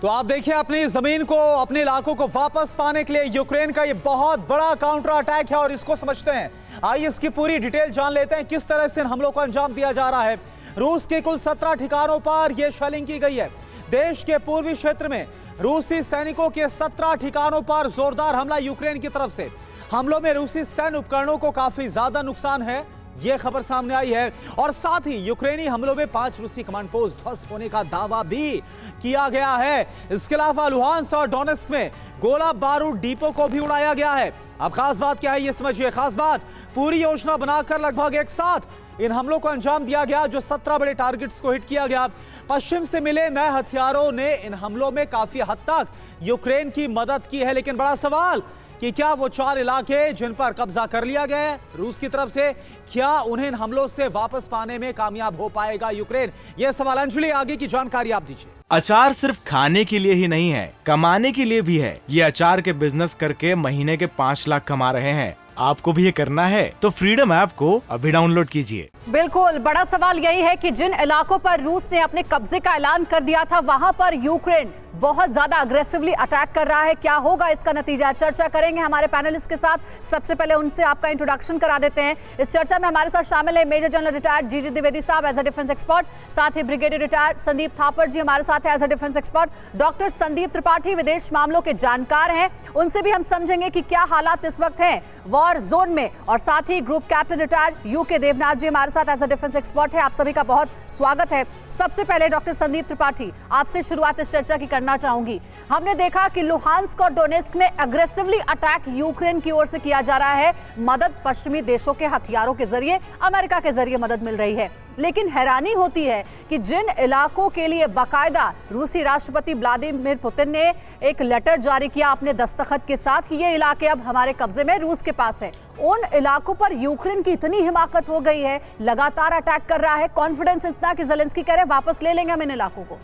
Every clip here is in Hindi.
तो आप देखिए, अपनी जमीन को, अपने इलाकों को वापस पाने के लिए यूक्रेन का ये बहुत बड़ा काउंटर अटैक है और इसको समझते हैं। आइए इसकी पूरी डिटेल जान लेते हैं, किस तरह से इन हमलों को अंजाम दिया जा रहा है। रूस के कुल 17 ठिकानों पर यह शेलिंग की गई है। देश के पूर्वी क्षेत्र में रूसी सैनिकों के 17 ठिकानों पर जोरदार हमला यूक्रेन की तरफ से। हमलों में रूसी सैन्य उपकरणों को काफी ज्यादा नुकसान है, यह खबर सामने आई है। और साथ ही यूक्रेनी हमलों में 5 रूसी कमांड पोस्ट ध्वस्त होने का दावा भी किया गया है। इसके अलावा लुहांस्क और डोनेस्क में गोला बारूद डिपो को भी उड़ाया गया है। अब खास बात क्या है, यह समझिए। खास बात, पूरी योजना बनाकर लगभग एक साथ इन हमलों को अंजाम दिया गया, जो 17 बड़े टारगेट्स को हिट किया गया। पश्चिम से मिले नए हथियारों ने इन हमलों में काफी हद तक यूक्रेन की मदद की है। लेकिन बड़ा सवाल कि क्या वो 4 इलाके जिन पर कब्जा कर लिया गया है रूस की तरफ से, क्या उन्हें इन हमलों से वापस पाने में कामयाब हो पाएगा यूक्रेन? यह सवाल। अंजलि, आगे की जानकारी आप दीजिए। अचार सिर्फ खाने के लिए ही नहीं है, कमाने के लिए भी है। ये अचार के बिजनेस करके महीने के 5 लाख कमा रहे हैं। आपको भी ये करना है तो फ्रीडम ऐप को अभी डाउनलोड कीजिए। बिल्कुल, बड़ा सवाल यही है कि जिन इलाकों पर रूस ने अपने कब्जे का ऐलान कर दिया था, वहां पर यूक्रेन बहुत ज्यादा अग्रेसिवली अटैक कर रहा है। क्या होगा इसका नतीजा, चर्चा करेंगे हमारे पैनलिस्ट के साथ। सबसे पहले उनसे आपका इंट्रोडक्शन करा देते हैं। इस चर्चा में हमारे साथ शामिल है मेजर जनरल रिटायर्ड जीजी द्विवेदी साहब एज अ डिफेंस एक्सपर्ट, साथ ही ब्रिगेडियर रिटायर्ड संदीप थापर जी हमारे साथ है as a defence expert. Doctor Sandeep Tripathi विदेश मामलों के जानकार हैं, उनसे भी हम समझेंगे कि क्या हालात इस वक्त हैं वॉर जोन में। और साथ ही group captain retired UK Devnath ji हमारे साथ एज अ डिफेंस एक्सपर्ट है। आप सभी का बहुत स्वागत है। सबसे पहले डॉक्टर संदीप त्रिपाठी, आपसे शुरुआत इस चर्चा की करना चाहूंगी। हमने देखा कि लुहांस्क और डोनेस्क में अग्रेसिवली अटैक यूक्रेन की ओर से किया जा रहा है। मदद पश्चिमी देशों के हथियारों के जरिए, अमेरिका के जरिए मदद मिल रही है। लेकिन हैरानी होती है कि जिन इलाकों के लिए बाकायदा रूसी राष्ट्रपति व्लादिमीर पुतिन ने एक लेटर जारी किया अपने दस्तखत के साथ कि ये इलाके अब हमारे कब्जे में, रूस के पास है, उन इलाकों पर यूक्रेन की इतनी हिमाकत हो गई है, लगातार अटैक कर रहा है। कॉन्फिडेंस इतना कि ज़ेलेंस्की कह रहे हैं वापस ले लेंगे हम इन इलाकों को।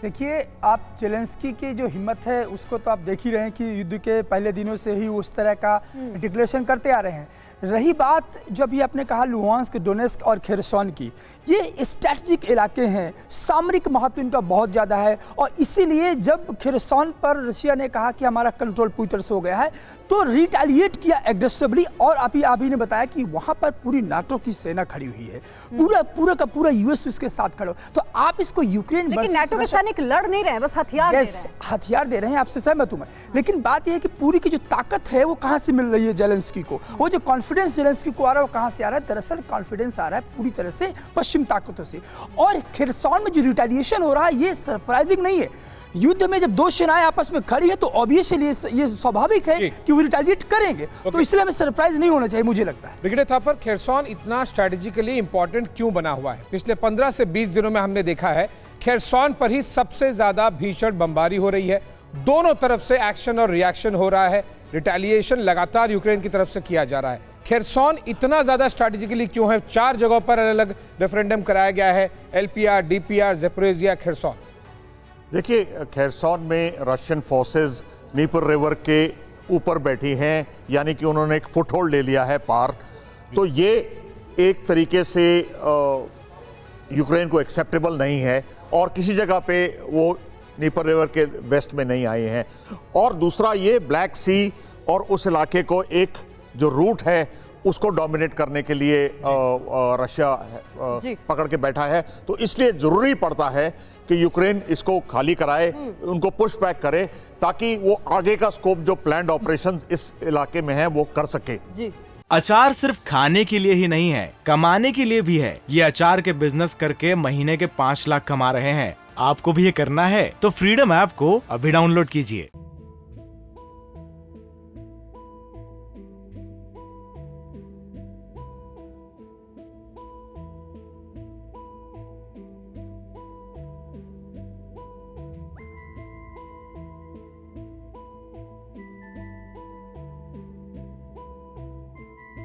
देखिए, आप ज़ेलेंस्की की जो हिम्मत है उसको तो आप देख ही रहे हैं कि युद्ध के पहले दिनों से ही उस तरह का डिक्लेरेशन करते आ रहे हैं। रही बात जो अभी आपने कहा लुहांस्क, डोनेस्क और खेरसॉन की, ये स्ट्रैटेजिक इलाके हैं, सामरिक महत्व इनका बहुत ज़्यादा है। और इसीलिए जब खेरसॉन पर रशिया ने कहा कि हमारा कंट्रोल पूरी तरह से हो गया है, तो रिटेलिएट किया एग्रेसिवली। और अभी ने बताया कि वहाँ पर पूरी नाटो की सेना खड़ी हुई है, पूरा का पूरा यूएस उसके साथ खड़ा हो। तो आप इसको यूक्रेन, लेकिन नाटो के सैनिक लड़ नहीं रहे, बस हथियार दे रहे हैं। हथियार दे रहे हैं, आपसे सहमत हूं मैं। लेकिन बात यह है कि पूरी की जो ताकत है वो कहाँ से मिल रही है ज़ेलेंस्की को, वो जो कॉन्फिडेंस ज़ेलेंस्की को आ रहा है वो कहाँ से आ रहा है? दरअसल कॉन्फिडेंस आ रहा है पूरी तरह से पश्चिम ताकतों से। और खेरसॉन में जो रिटेलिएशन हो रहा है ये सरप्राइजिंग नहीं है। युद्ध में जब दो सेनाएं आपस में खड़ी है तो ऑब्वियसली ये स्वाभाविक है कि वो रिटेलिएट करेंगे। तो इसलिए हमें सरप्राइज नहीं होना चाहिए, मुझे लगता है। ब्रिगेडियर थापर, खेरसॉन इतना स्ट्रेटेजिकली इंपॉर्टेंट क्यों बना हुआ है? पिछले 15 से 20 दिनों में हमने देखा है खेरसॉन पर ही सबसे ज्यादा भीषण बमबारी हो रही है। दोनों तरफ से एक्शन और रिएक्शन हो रहा है, रिटेलिएशन लगातार यूक्रेन की तरफ से किया जा रहा है। खेरसॉन इतना ज्यादा स्ट्रेटेजिकली क्यों है? 4 जगहों पर अलग अलग रेफरेंडम कराया गया है, एलपीआर, डीपीआर, ज़ेपोरिज़िया, खेरसॉन। देखिए, खेरसॉन में रशियन फोर्सेस नीपर रिवर के ऊपर बैठी हैं, यानी कि उन्होंने एक फुटहोल्ड ले लिया है पार। तो ये एक तरीके से यूक्रेन को एक्सेप्टेबल नहीं है और किसी जगह पे वो नीपर रिवर के वेस्ट में नहीं आए हैं। और दूसरा, ये ब्लैक सी और उस इलाके को एक जो रूट है उसको डोमिनेट करने के लिए रशिया पकड़ के बैठा है। तो इसलिए जरूरी पड़ता है कि यूक्रेन इसको खाली कराए, उनको पुश बैक करे, ताकि वो आगे का स्कोप जो प्लान्ड ऑपरेशंस इस इलाके में है वो कर सके। जी। अचार सिर्फ खाने के लिए ही नहीं है, कमाने के लिए भी है। ये अचार के बिजनेस करके महीने के 5 लाख कमा रहे हैं। आपको भी ये करना है तो फ्रीडम ऐप को अभी डाउनलोड कीजिए।